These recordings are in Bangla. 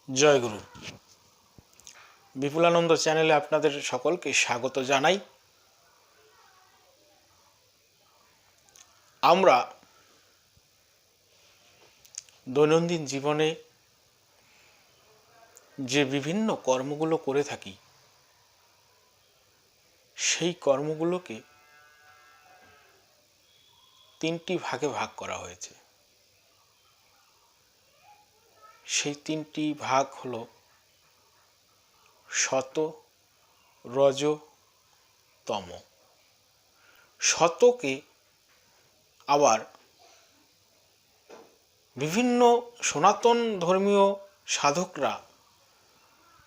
জয় গুরু। বিপুলানন্দ চ্যানেলে আপনাদের সকলকে স্বাগত জানাই। আমরা দৈনন্দিন জীবনে যে বিভিন্ন কর্মগুলো করে থাকি, সেই কর্মগুলোকে তিনটি ভাগে ভাগ করা হয়েছে। সেই তিনটি ভাগ হলো সত, রজ, তম। সতকে আবার বিভিন্ন সনাতন ধর্মীয় সাধকরা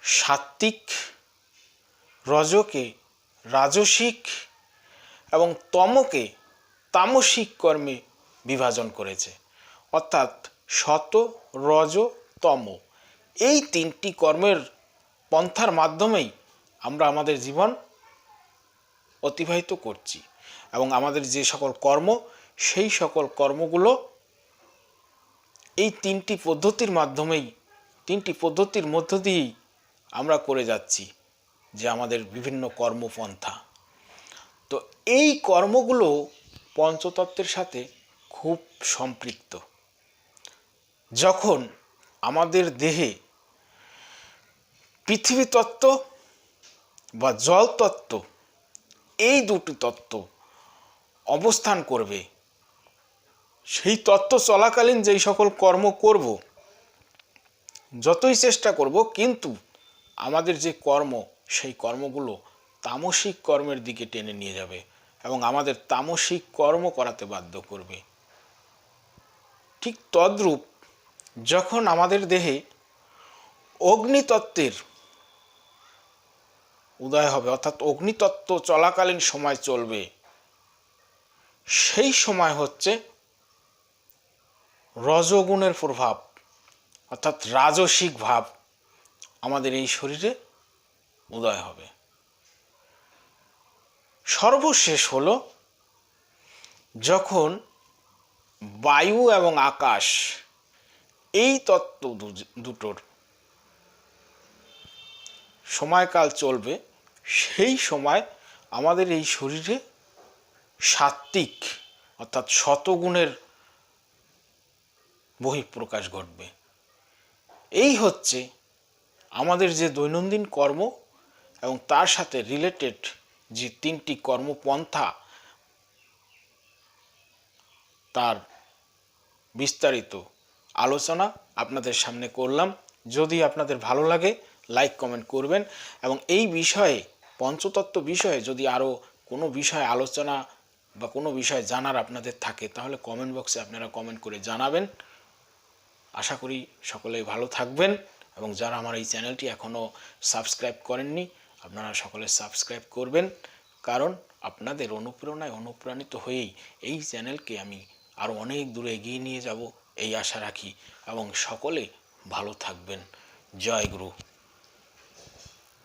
সাত্ত্বিক, রজকে রাজসিক এবং তমকে তামসিক কর্মে বিভাজন করেছে। অর্থাৎ সত, রজ, তম এই তিনটি কর্মের পন্থার মাধ্যমেই আমরা আমাদের জীবন অতিবাহিত করছি এবং আমাদের যে সকল কর্ম, সেই সকল কর্মগুলো এই তিনটি পদ্ধতির মাধ্যমেই, তিনটি পদ্ধতির মধ্য দিয়েই আমরা করে যাচ্ছি, যে আমাদের বিভিন্ন কর্মপন্থা। তো এই কর্মগুলো পঞ্চতত্ত্বের সাথে খুব সম্পৃক্ত। যখন আমাদের দেহে পৃথিবী তত্ত্ব বা জল তত্ত্ব, এই দুটি তত্ত্ব অবস্থান করবে, সেই তত্ত্ব চলাকালীন যেই সকল কর্ম করব, যতই চেষ্টা করব, কিন্তু আমাদের যে কর্ম, সেই কর্মগুলো তামসিক কর্মের দিকে টেনে নিয়ে যাবে এবং আমাদের তামসিক কর্ম করাতে বাধ্য করবে। ঠিক তদ্রূপ যখন আমাদের দেহে অগ্নিতত্ত্বের উদয় হবে, অর্থাৎ অগ্নিতত্ত্ব চলাকালীন সময় চলবে, সেই সময় হচ্ছে রজগুণের প্রভাব, অর্থাৎ রাজসিক ভাব আমাদের এই শরীরে উদয় হবে। সর্বশেষ হলো যখন বায়ু এবং আকাশ, এই তত্ত্ব দুটোর সময়কাল চলবে, সেই সময় আমাদের এই শরীরে সাত্ত্বিক অর্থাৎ শতগুণের বহিঃপ্রকাশ ঘটবে। এই হচ্ছে আমাদের যে দৈনন্দিন কর্ম এবং তার সাথে রিলেটেড যে তিনটি কর্মপন্থা, তার বিস্তারিত আলোচনা আপনাদের সামনে করলাম। যদি আপনাদের ভালো লাগে, লাইক কমেন্ট করবেন এবং এই বিষয়ে, পঞ্চতত্ত্ব বিষয়ে যদি আরও কোনো বিষয়ে আলোচনা বা কোনো বিষয় জানার আপনাদের থাকে, তাহলে কমেন্ট বক্সে আপনারা কমেন্ট করে জানাবেন। আশা করি সকলেই ভালো থাকবেন এবং যারা আমার এই চ্যানেলটি এখনও সাবস্ক্রাইব করেননি, আপনারা সকলে সাবস্ক্রাইব করবেন, কারণ আপনাদের অনুপ্রেরণায় অনুপ্রাণিত হয়েই এই চ্যানেলকে আমি আরও অনেক দূরে এগিয়ে নিয়ে যাব, এই আশা রাখি এবং সকলে ভালো থাকবেন। জয় গুরু।